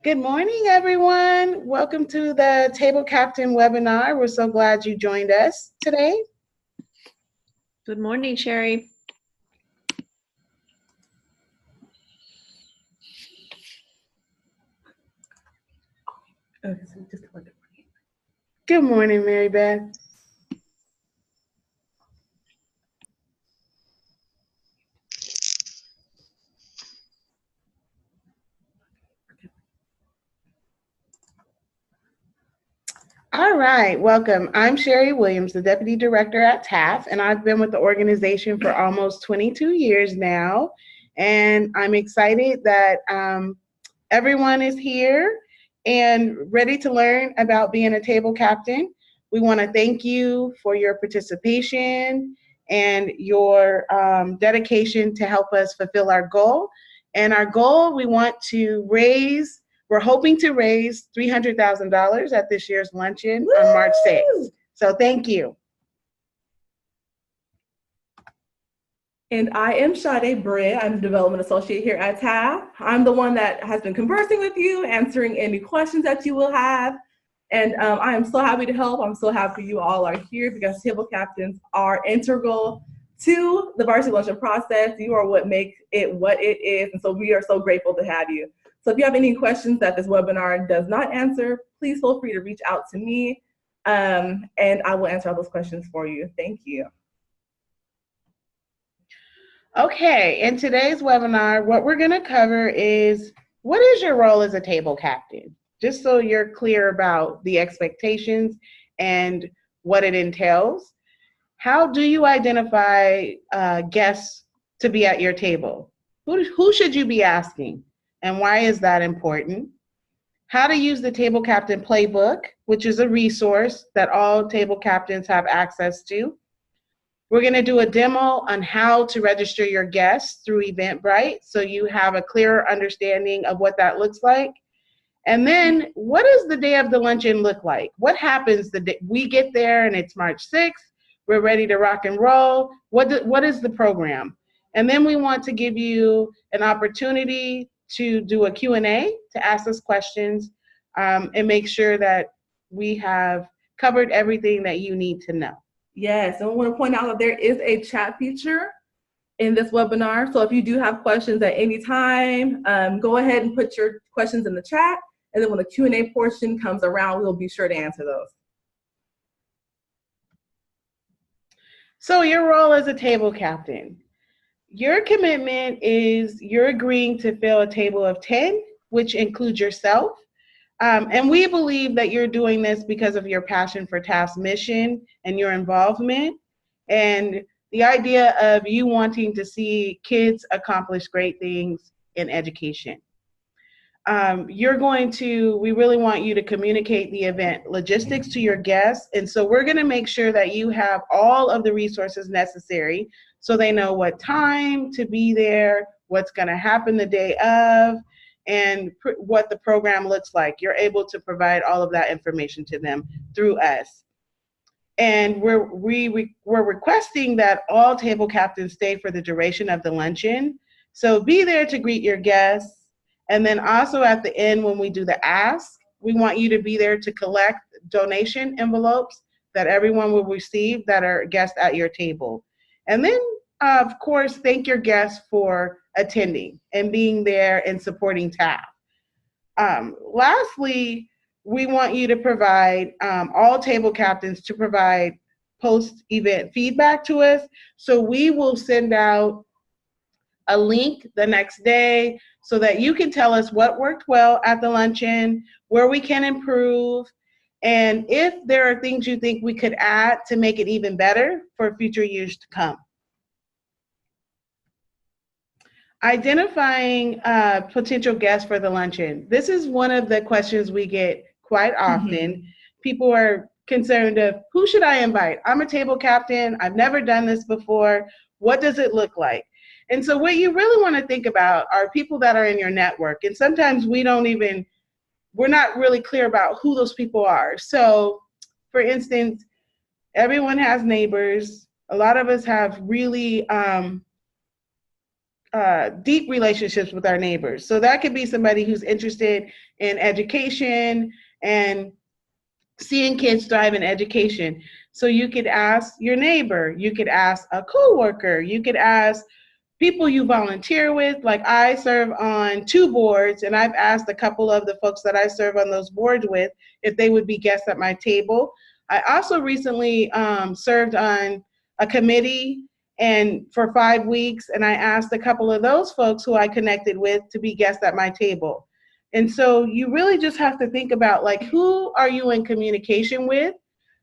Good morning, everyone. Welcome to the Table Captain webinar. We're so glad you joined us today. Good morning, Sherry. Good morning, Mary Beth. All right, welcome. I'm Sherry Williams, the Deputy Director at TAF, and I've been with the organization for almost 22 years now. And I'm excited that everyone is here and ready to learn about being a table captain. We want to thank you for your participation and your dedication to help us fulfill our goal. And our goal, we're hoping to raise $300,000 at this year's luncheon on March 6th. So thank you. And I am Sade Britt. I'm the Development Associate here at TAF. I'm the one that has been conversing with you, answering any questions that you will have. And I am so happy to help. I'm so happy you all are here because table captains are integral to the Varsity Luncheon process. You are what makes it what it is. And so we are so grateful to have you. So if you have any questions that this webinar does not answer, please feel free to reach out to me and I will answer all those questions for you. Thank you. Okay, in today's webinar, what we're going to cover is what is your role as a table captain? Just so you're clear about the expectations and what it entails. How do you identify guests to be at your table? Who should you be asking? And why is that important? How to use the Table Captain Playbook, which is a resource that all table captains have access to. We're going to do a demo on how to register your guests through Eventbrite so you have a clearer understanding of what that looks like. And then what does the day of the luncheon look like? What happens the day we get there and it's March 6th? We're ready to rock and roll. What is the program? And then we want to give you an opportunity to do a Q&A to ask us questions and make sure that we have covered everything that you need to know. Yes, and I want to point out that there is a chat feature in this webinar. So if you do have questions at any time, go ahead and put your questions in the chat. And then when the Q&A portion comes around, we'll be sure to answer those. So your role as a table captain. Your commitment is you're agreeing to fill a table of 10, which includes yourself. And we believe that you're doing this because of your passion for TAF's mission and your involvement and the idea of you wanting to see kids accomplish great things in education. We really want you to communicate the event logistics to your guests. And so we're going to make sure that you have all of the resources necessary so they know what time to be there, what's going to happen the day of, and what the program looks like. You're able to provide all of that information to them through us. And we're requesting that all table captains stay for the duration of the luncheon. So be there to greet your guests. And then also at the end, when we do the ask, we want you to be there to collect donation envelopes that everyone will receive that are guests at your table. And then, of course, thank your guests for attending and being there and supporting TAF. Lastly, we want you to provide, all table captains to provide post-event feedback to us. So we will send out a link the next day so that you can tell us what worked well at the luncheon, where we can improve, and if there are things you think we could add to make it even better for future years to come. Identifying potential guests for the luncheon. This is one of the questions we get quite often. Mm-hmm. People are concerned of who should I invite? I'm a table captain. I've never done this before. What does it look like? And so what you really want to think about are people that are in your network. And sometimes we're not really clear about who those people are. So for instance, everyone has neighbors. A lot of us have really deep relationships with our neighbors. So that could be somebody who's interested in education and seeing kids thrive in education. So you could ask your neighbor, you could ask a coworker, you could ask people you volunteer with. Like I serve on 2 boards, and I've asked a couple of the folks that I serve on those boards with if they would be guests at my table. I also recently served on a committee and for 5 weeks, and I asked a couple of those folks who I connected with to be guests at my table. And so you really just have to think about, like, who are you in communication with,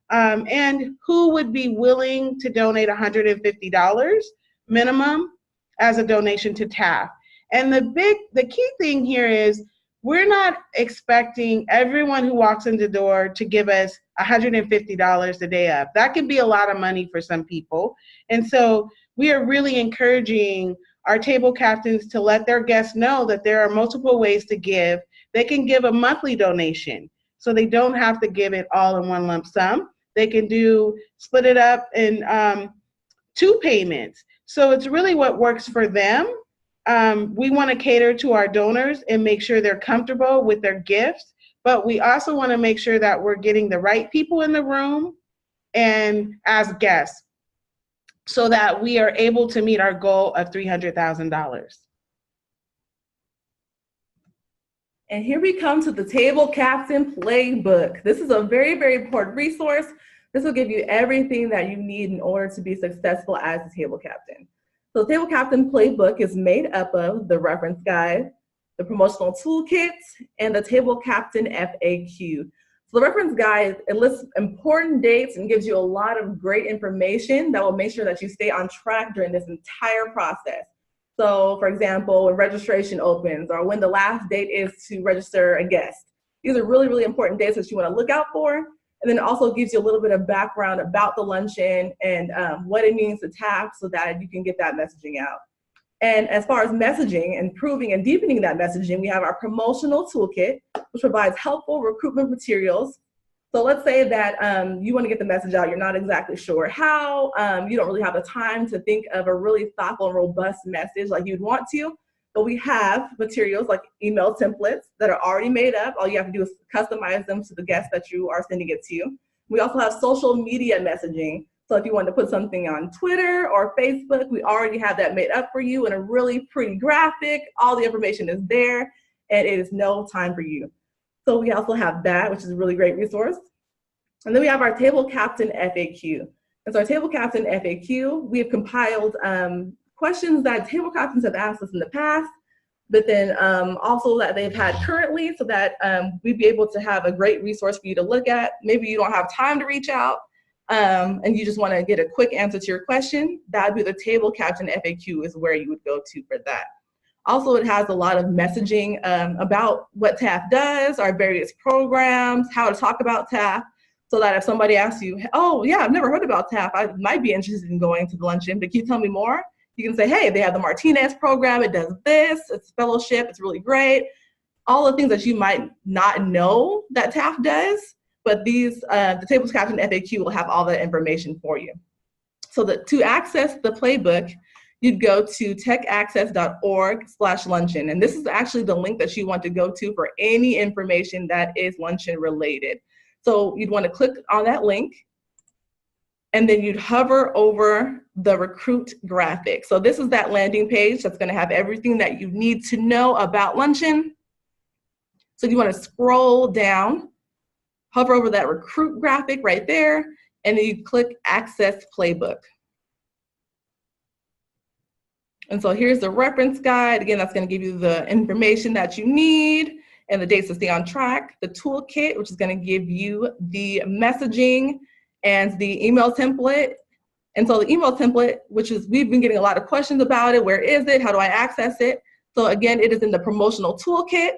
and who would be willing to donate $150 minimum as a donation to TAF. And the key thing here is we're not expecting everyone who walks in the door to give us $150 a day up. That can be a lot of money for some people. And so we are really encouraging our table captains to let their guests know that there are multiple ways to give. They can give a monthly donation, so they don't have to give it all in one lump sum. They can split it up in 2 payments. So it's really what works for them. We want to cater to our donors and make sure they're comfortable with their gifts, but we also want to make sure that we're getting the right people in the room and as guests so that we are able to meet our goal of $300,000. And here we come to the Table Captain Playbook. This is a very, very important resource. This will give you everything that you need in order to be successful as a table captain. So the Table Captain Playbook is made up of the reference guide, the promotional toolkit, and the Table Captain FAQ. So the reference guide, it lists important dates and gives you a lot of great information that will make sure that you stay on track during this entire process. So for example, when registration opens or when the last date is to register a guest. These are really, really important dates that you want to look out for. And then it also gives you a little bit of background about the luncheon and what it means to TAF so that you can get that messaging out. And as far as messaging, improving and deepening that messaging, we have our promotional toolkit, which provides helpful recruitment materials. So let's say that you want to get the message out, you're not exactly sure how, you don't really have the time to think of a really thoughtful and robust message like you'd want to, but we have materials like email templates that are already made up. All you have to do is customize them to the guests that you are sending it to. We also have social media messaging. So if you want to put something on Twitter or Facebook, we already have that made up for you in a really pretty graphic. All the information is there and it is no time for you. So we also have that, which is a really great resource. And then we have our Table Captain FAQ. And so our Table Captain FAQ, we have compiled questions that table captains have asked us in the past, but then also that they've had currently, so that we'd be able to have a great resource for you to look at. Maybe you don't have time to reach out and you just want to get a quick answer to your question. That would be the Table Captain FAQ is where you would go to for that. Also, it has a lot of messaging about what TAF does, our various programs, how to talk about TAF, so that if somebody asks you, oh yeah, I've never heard about TAF, I might be interested in going to the luncheon, but can you tell me more? You can say, hey, they have the Martinez program, it does this, it's fellowship, it's really great. All the things that you might not know that TAF does, but these, the Table Captain FAQ will have all that information for you. So to access the playbook, you'd go to techaccess.org/luncheon. And this is actually the link that you want to go to for any information that is luncheon related. So you'd want to click on that link, and then you'd hover over the recruit graphic. So this is that landing page that's going to have everything that you need to know about luncheon. So you want to scroll down, hover over that recruit graphic right there, and then you click Access Playbook. And so here's the reference guide. Again, that's going to give you the information that you need and the dates to stay on track. The toolkit, which is going to give you the messaging and the email template. And so the email template, which is, we've been getting a lot of questions about it. Where is it? How do I access it? So again, it is in the promotional toolkit,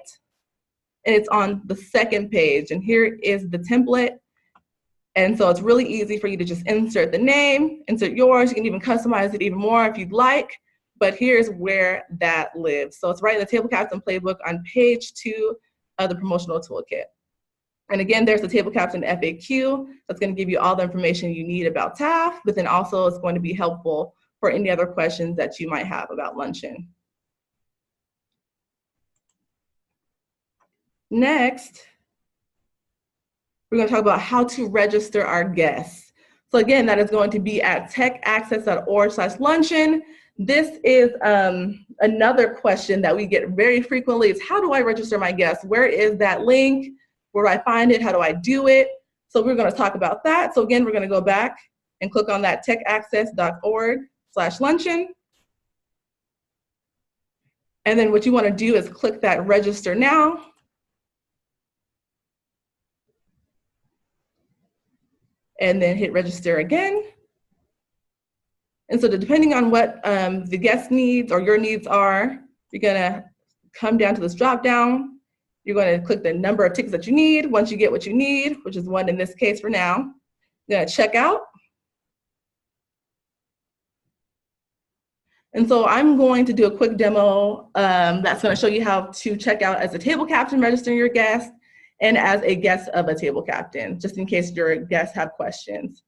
and it's on the second page. And here is the template. And so it's really easy for you to just insert the name, insert yours. You can even customize it even more if you'd like. But here's where that lives. So it's right in the Table Captain Playbook on page 2 of the promotional toolkit. And again, there's the Table Captain FAQ. That's going to give you all the information you need about TAF, but then also it's going to be helpful for any other questions that you might have about luncheon. next, we're going to talk about how to register our guests. So again, that is going to be at techaccess.org/luncheon. This is another question that we get very frequently is, how do I register my guests? Where is that link? Where do I find it? How do I do it? So we're going to talk about that. So again, we're going to go back and click on that techaccess.org/luncheon. And then what you want to do is click that register now. And then hit register again. And so depending on what the guest needs or your needs are, you're gonna come down to this drop down. You're gonna click the number of tickets that you need. Once you get what you need, which is one in this case for now, you're gonna check out. And so I'm going to do a quick demo that's gonna show you how to check out as a table captain, registering your guest, and as a guest of a table captain, just in case your guests have questions.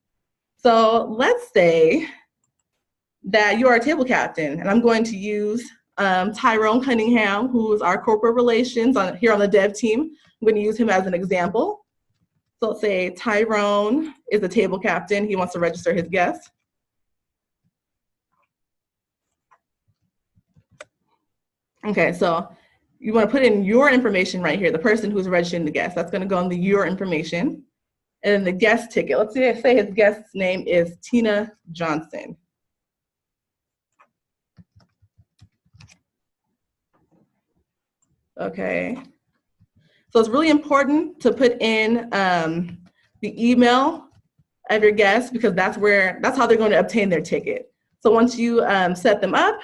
So let's say that you are a table captain, and I'm going to use Tyrone Cunningham, who is our corporate relations here on the dev team. I'm going to use him as an example. So let's say Tyrone is a table captain. He wants to register his guests. Okay, so you want to put in your information right here, the person who's registering the guest. That's going to go on the your information. And then the guest ticket. Let's say his guest's name is Tina Johnson. Okay. So it's really important to put in the email of your guests, because that's how they're going to obtain their ticket. So once you set them up,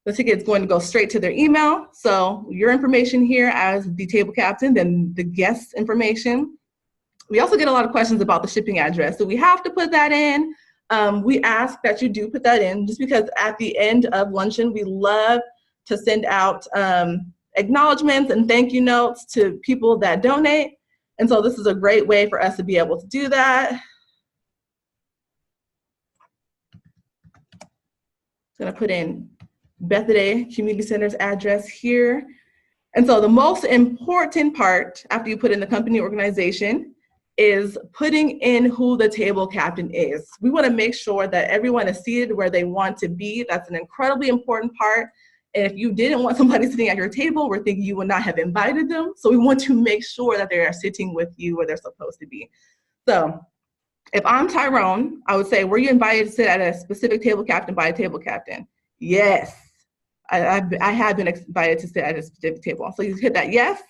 the ticket is going to go straight to their email. So your information here as the table captain, then the guest's information. We also get a lot of questions about the shipping address. So we have to put that in. We ask that you do put that in, just because at the end of luncheon, we love to send out acknowledgments and thank you notes to people that donate. And so this is a great way for us to be able to do that. I'm gonna put in Bethany Community Center's address here. And so the most important part after you put in the company organization is putting in who the table captain is. We want to make sure that everyone is seated where they want to be. That's an incredibly important part. And if you didn't want somebody sitting at your table, we're thinking you would not have invited them. So we want to make sure that they are sitting with you where they're supposed to be. So if I'm Tyrone, I would say, were you invited to sit at a specific table captain by a table captain? Yes, I have been invited to sit at a specific table. So you hit that yes.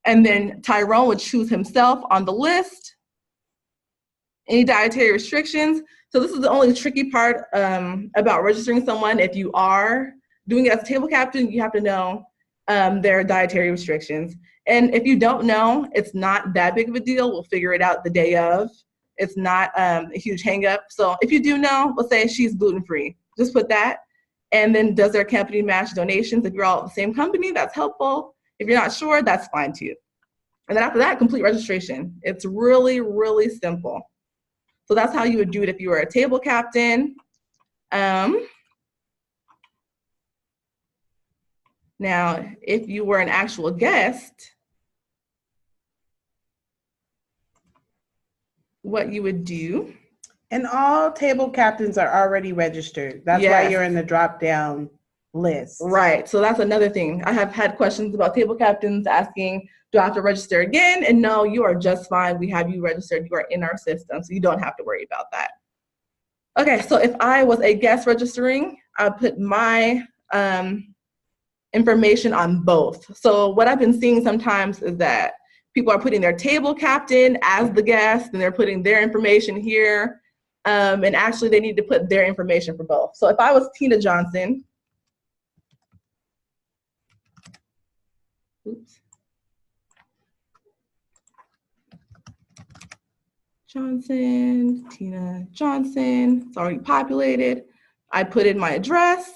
And then Tyrone would choose himself on the list. Any dietary restrictions. So this is the only tricky part about registering someone. If you are doing it as a table captain, you have to know their dietary restrictions. And if you don't know, it's not that big of a deal. We'll figure it out the day of. It's not a huge hang up. So if you do know, let's say she's gluten-free, just put that. And then does their company match donations? If you're all at the same company, that's helpful. If you're not sure, that's fine too. And then after that, complete registration. It's really, really simple. So that's how you would do it if you were a table captain. Now, if you were an actual guest, what you would do. And all table captains are already registered. That's why you're in the drop-down list. Right. So that's another thing. I have had questions about table captains asking, do I have to register again? And no, you are just fine. We have you registered. You are in our system, so you don't have to worry about that. Okay, so if I was a guest registering, I put my information on both. So what I've been seeing sometimes is that people are putting their table captain as the guest, and they're putting their information here. And actually, they need to put their information for both. So if I was Tina Johnson, oops. Johnson, Tina Johnson, it's already populated. I put in my address,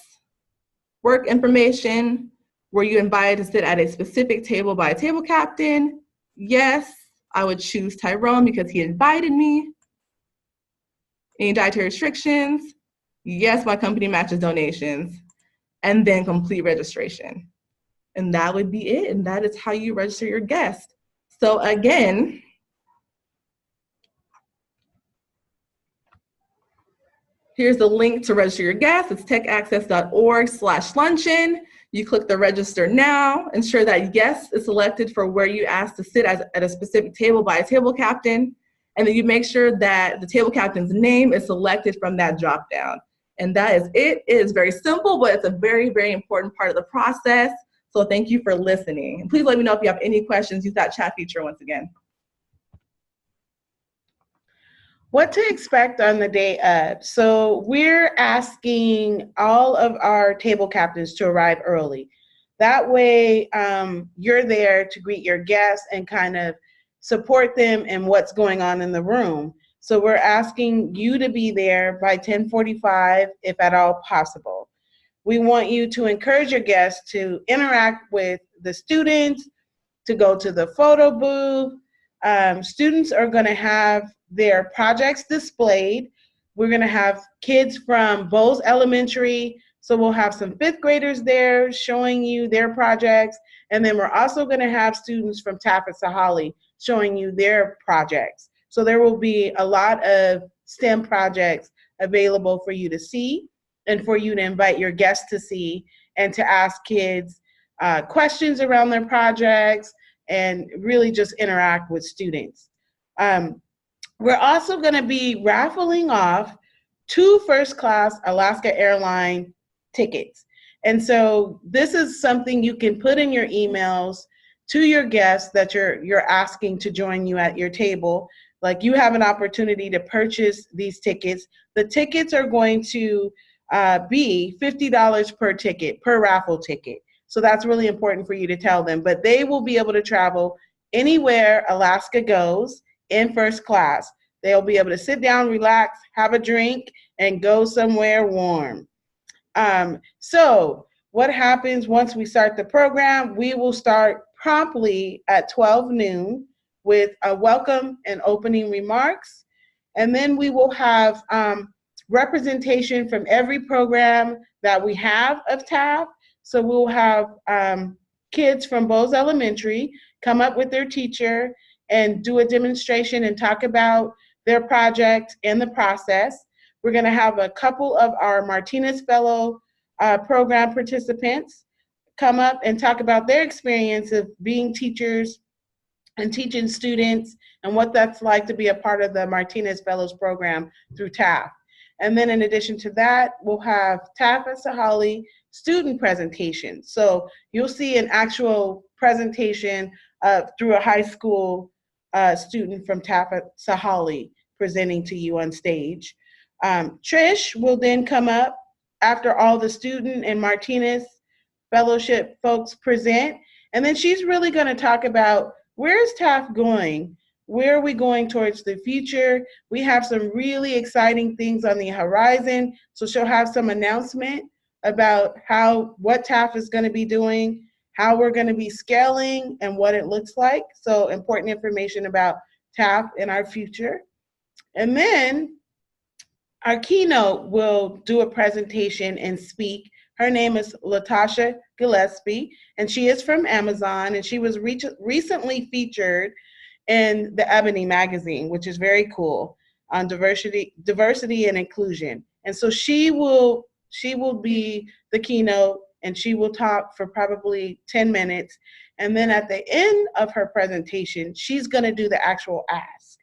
work information. Were you invited to sit at a specific table by a table captain? Yes, I would choose Tyrone because he invited me. Any dietary restrictions? Yes, my company matches donations. And then complete registration. And that would be it. And that is how you register your guest. So again, here's the link to register your guest. It's techaccess.org/luncheon. You click the register now. Ensure that yes is selected for where you asked to sit at a specific table by a table captain. And then you make sure that the table captain's name is selected from that drop down. And that is it. It is very simple, but it's a very, very important part of the process. So thank you for listening. And please let me know if you have any questions. Use that chat feature once again. What to expect on the day of. So we're asking all of our table captains to arrive early. That way you're there to greet your guests and kind of support them in what's going on in the room. So we're asking you to be there by 10:45 if at all possible. We want you to encourage your guests to interact with the students, to go to the photo booth. Students are going to have their projects displayed. We're going to have kids from Bowles Elementary, so we'll have some fifth graders there showing you their projects, and then we're also going to have students from TAF at Sahali showing you their projects. So there will be a lot of STEM projects available for you to see and for you to invite your guests to see and to ask kids questions around their projects and really just interact with students. We're also going to be raffling off 2 first-class Alaska Airline tickets. And so this is something you can put in your emails to your guests that you're asking to join you at your table. Like, you have an opportunity to purchase these tickets. The tickets are going to be $50 per ticket, per raffle ticket. So that's really important for you to tell them. But they will be able to travel anywhere Alaska goes in first class. They'll be able to sit down, relax, have a drink, and go somewhere warm. So what happens once we start the program? We will start promptly at 12 noon with a welcome and opening remarks. And then we will have representation from every program that we have of TAF. So we'll have kids from Bowles Elementary come up with their teacher and do a demonstration and talk about their project and the process. We're going to have a couple of our Martinez Fellow program participants come up and talk about their experience of being teachers and teaching students and what that's like to be a part of the Martinez Fellows program through TAF. And then in addition to that, we'll have TAF at Sahali student presentations. So you'll see an actual presentation through a high school student from TAF at Sahali presenting to you on stage. Trish will then come up after all the student and Martinez Fellowship folks present, and then she's really going to talk about where is TAF going? Where are we going towards the future? We have some really exciting things on the horizon, so she'll have some announcement about what TAF is going to be doing, how we're going to be scaling, and what it looks like. So important information about TAF in our future. And then our keynote will do a presentation and speak. Her name is Latasha Gillespie, and she is from Amazon, and she was recently featured in the Ebony magazine, which is very cool, on diversity and inclusion. And so she will be the keynote, and she will talk for probably 10 minutes. And then at the end of her presentation, she's going to do the actual ask.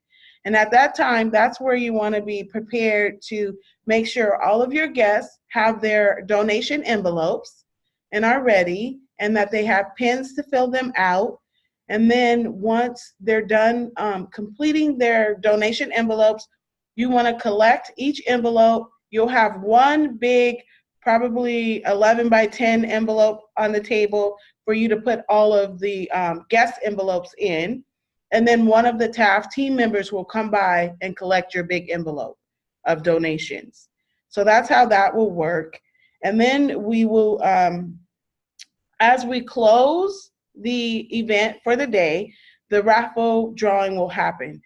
And at that time, that's where you want to be prepared to make sure all of your guests have their donation envelopes and are ready, and that they have pens to fill them out. And then once they're done completing their donation envelopes, you want to collect each envelope. You'll have one big, probably 11 by 10 envelope on the table for you to put all of the guest envelopes in. And then one of the TAF team members will come by and collect your big envelope of donations. So that's how that will work. And then we will, as we close the event for the day, the raffle drawing will happen.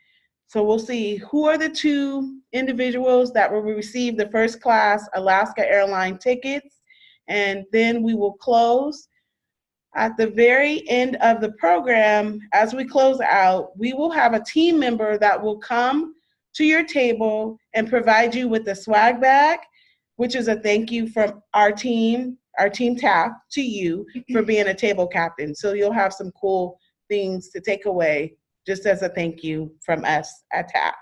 So we'll see who are the 2 individuals that will receive the first class Alaska Airline tickets, and then we will close. At the very end of the program, as we close out, we will have a team member that will come to your table and provide you with a swag bag, which is a thank you from our team TAF, to you for being a table captain. So you'll have some cool things to take away just as a thank you from us at TAF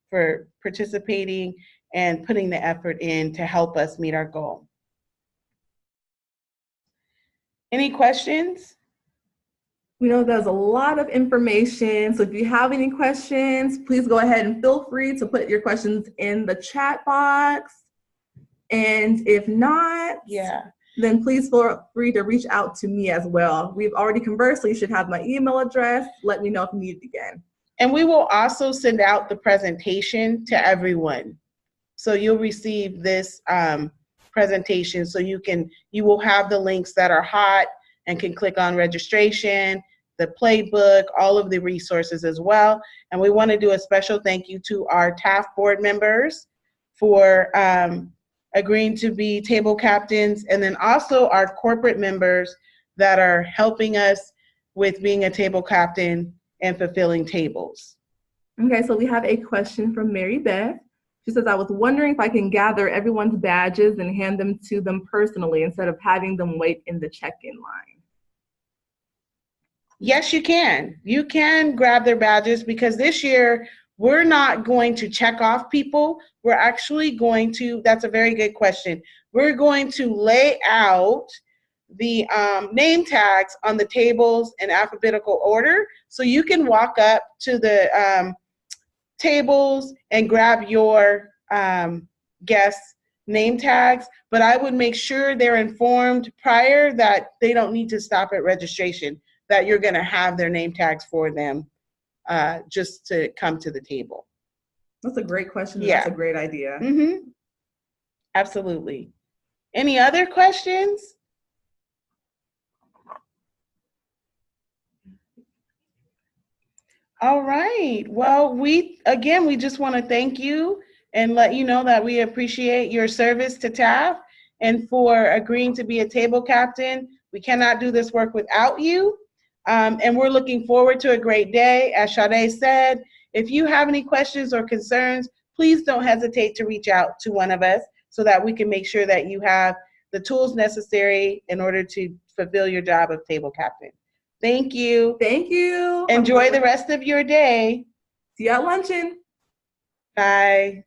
for participating and putting the effort in to help us meet our goal. Any questions? We know there's a lot of information, so if you have any questions, please go ahead and feel free to put your questions in the chat box. And if not, then please feel free to reach out to me as well. We've already conversed, so you should have my email address. Let me know if you need it again. And we will also send out the presentation to everyone. So you'll receive this presentation, so you will have the links that are hot and can click on registration, the playbook, all of the resources as well. And we want to do a special thank you to our TAF board members for agreeing to be table captains, and then also our corporate members that are helping us with being a table captain and fulfilling tables. Okay, so we have a question from Mary Beth. She says, I was wondering if I can gather everyone's badges and hand them to them personally instead of having them wait in the check-in line. Yes, you can. You can grab their badges, because this year we're not going to check off people. We're actually going to, that's a very good question. We're going to lay out the name tags on the tables in alphabetical order. So you can walk up to the tables and grab your guests' name tags, but I would make sure they're informed prior that they don't need to stop at registration, that you're going to have their name tags for them just to come to the table. That's a great question. Yeah. That's a great idea. Mm-hmm. Absolutely. Any other questions? All right. Well, we just want to thank you and let you know that we appreciate your service to TAF and for agreeing to be a table captain. We cannot do this work without you. And we're looking forward to a great day. As Sade said, if you have any questions or concerns, please don't hesitate to reach out to one of us so that we can make sure that you have the tools necessary in order to fulfill your job of table captain. Thank you. Thank you. Enjoy the rest of your day. See you at luncheon. Bye.